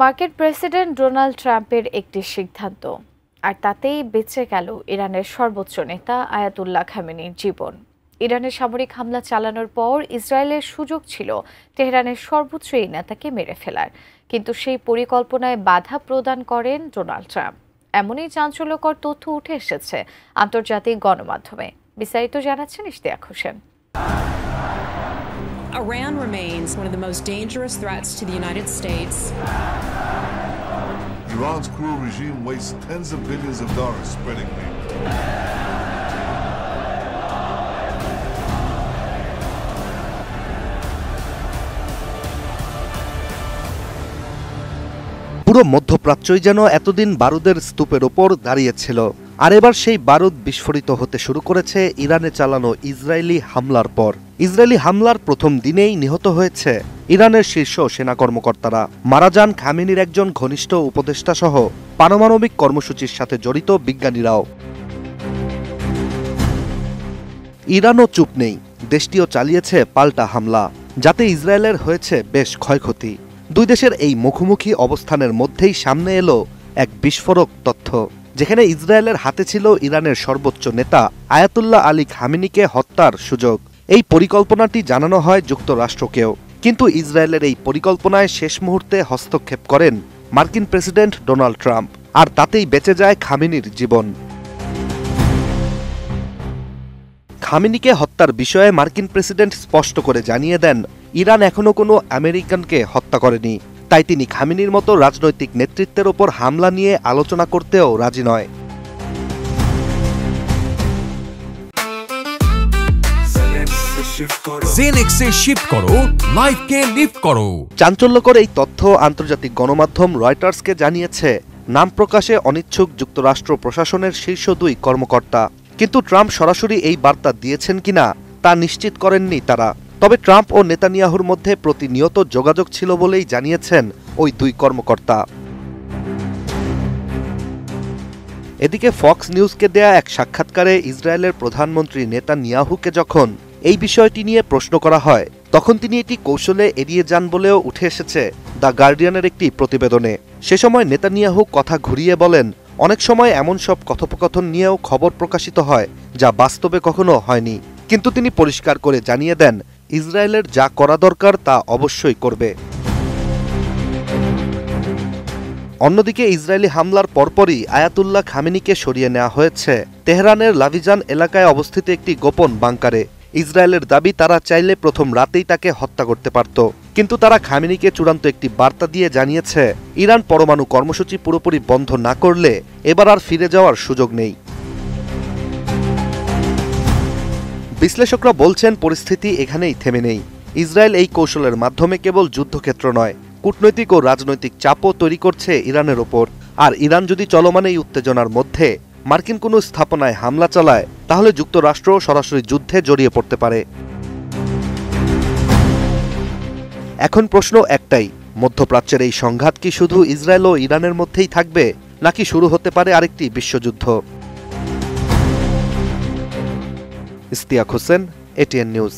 মার্কিন president Donald ট্রাম্পের একটি সিদ্ধান্ত, আর তাতেই বেঁচে গেল ইরানের সর্বোচ্চ নেতা আয়াতুল্লাহ খামেনির জীবন। ইরানের সামরিক হামলা চালানোর পর ইসরায়েলের সুযোগ ছিল তেহরানের সর্বোচ্চ এই নেতাকে মেরে ফেলার, কিন্তু সেই পরিকল্পনায় বাধা প্রদান করেন ডোনাল্ড ট্রাম্প। এমনই চাঞ্চল্যকর তথ্য উঠে এসেছে আন্তর্জাতিক গণমাধ্যমে। বিস্তারিত জানাচ্ছেন Ishtiaq Hossain. Iran remains one of the most dangerous threats to the United States. Iran's cruel regime wastes tens of billions of dollars spreading hate. পুরো মধ্যপ্রাচ্যই যেন এতদিন বারুদের স্তূপের ওপর দাঁড়িয়েছিল, আর এবার সেই বারুদ বিস্ফোরিত হতে শুরু করেছে ইরানে চালানো ইসরায়েলি হামলার পর। ইসরায়েলি হামলার প্রথম দিনেই নিহত হয়েছে ইরানের শীর্ষ সেনা কর্মকর্তারা। মারা যান খামেনির একজন ঘনিষ্ঠ উপদেষ্টা সহ পারমাণবিক কর্মসূচির সাথে জড়িত বিজ্ঞানীরাও। ইরানও চুপ নেই, দেশটিও চালিয়েছে পাল্টা হামলা, যাতে ইসরায়েলের হয়েছে বেশ ক্ষয়ক্ষতি। দুই দেশের এই মুখোমুখি অবস্থানের মধ্যেই সামনে এলো এক বিস্ফোরক তথ্য, যেখানে ইসরায়েলের হাতে ছিল ইরানের সর্বোচ্চ নেতা আয়াতুল্লাহ আলী খামেনিকে হত্যার সুযোগ। এই পরিকল্পনাটি জানানো হয় যুক্তরাষ্ট্রকেও, কিন্তু ইসরায়েলের এই পরিকল্পনায় শেষ মুহূর্তে হস্তক্ষেপ করেন মার্কিন প্রেসিডেন্ট ডোনাল্ড ট্রাম্প, আর তাতেই বেঁচে যায় খামেনির জীবন। খামেনিকে হত্যার বিষয়ে মার্কিন প্রেসিডেন্ট স্পষ্ট করে জানিয়ে দেন, ইরান এখনো কোনো আমেরিকানকে হত্যা করেনি, তাই তিনি খামেনির মতো রাজনৈতিক নেতৃত্বের ওপর হামলা নিয়ে আলোচনা করতেও রাজি নয়। চাঞ্চল্যকর এই তথ্য আন্তর্জাতিক গণমাধ্যম রয়টার্সকে জানিয়েছে নাম প্রকাশে অনিচ্ছুক যুক্তরাষ্ট্র প্রশাসনের শীর্ষ দুই কর্মকর্তা, কিন্তু ট্রাম্প সরাসরি এই বার্তা দিয়েছেন কিনা তা নিশ্চিত করেননি তারা। তবে ট্রাম্প ও নেতানিয়াহুর মধ্যে প্রতিনিয়ত যোগাযোগ ছিল বলেই জানিয়েছেন ওই দুই কর্মকর্তা। এদিকে ফক্স নিউজকে দেয়া এক সাক্ষাৎকারে ইসরায়েলের প্রধানমন্ত্রী নেতানিয়াহুকে যখন এই বিষয়টি নিয়ে প্রশ্ন করা হয়, তখন তিনি এটি কৌশলে এড়িয়ে যান বলেও উঠে এসেছে দ্য গার্ডিয়ানের একটি প্রতিবেদনে। সে সময় নেতানিয়াহু কথা ঘুরিয়ে বলেন, অনেক সময় এমন সব কথোপকথন নিয়েও খবর প্রকাশিত হয় যা বাস্তবে কখনো হয়নি, কিন্তু তিনি পরিষ্কার করে জানিয়ে দেন ইসরায়েলের যা করা দরকার তা অবশ্যই করবে। অন্যদিকে ইসরায়েলি হামলার পরপরই আয়াতুল্লাহ খামেনিকে সরিয়ে নেওয়া হয়েছে তেহরানের লাভিজান এলাকায় অবস্থিত একটি গোপন বাংকারে। ইসরায়েলের দাবি, তারা চাইলে প্রথম রাতেই তাকে হত্যা করতে পারত, কিন্তু তারা খামেনিকে চূড়ান্ত একটি বার্তা দিয়ে জানিয়েছে ইরান পরমাণু কর্মসূচি পুরোপুরি বন্ধ না করলে এবার আর ফিরে যাওয়ার সুযোগ নেই। বিশ্লেষকরা বলছেন, পরিস্থিতি এখানেই থেমে নেই। ইসরায়েল এই কৌশলের মাধ্যমে কেবল যুদ্ধক্ষেত্র নয়, কূটনৈতিক ও রাজনৈতিক চাপও তৈরি করছে ইরানের ওপর। আর ইরান যদি চলমান এই উত্তেজনার মধ্যে মার্কিন কোনো স্থাপনায় হামলা চালায়, তাহলে যুক্তরাষ্ট্র সরাসরি যুদ্ধে জড়িয়ে পড়তে পারে। এখন প্রশ্ন একটাই, মধ্যপ্রাচ্যের এই সংঘাত কি শুধু ইসরায়েল ও ইরানের মধ্যেই থাকবে, নাকি শুরু হতে পারে আরেকটি বিশ্বযুদ্ধ? Ishtiaq Hossain, ATN news.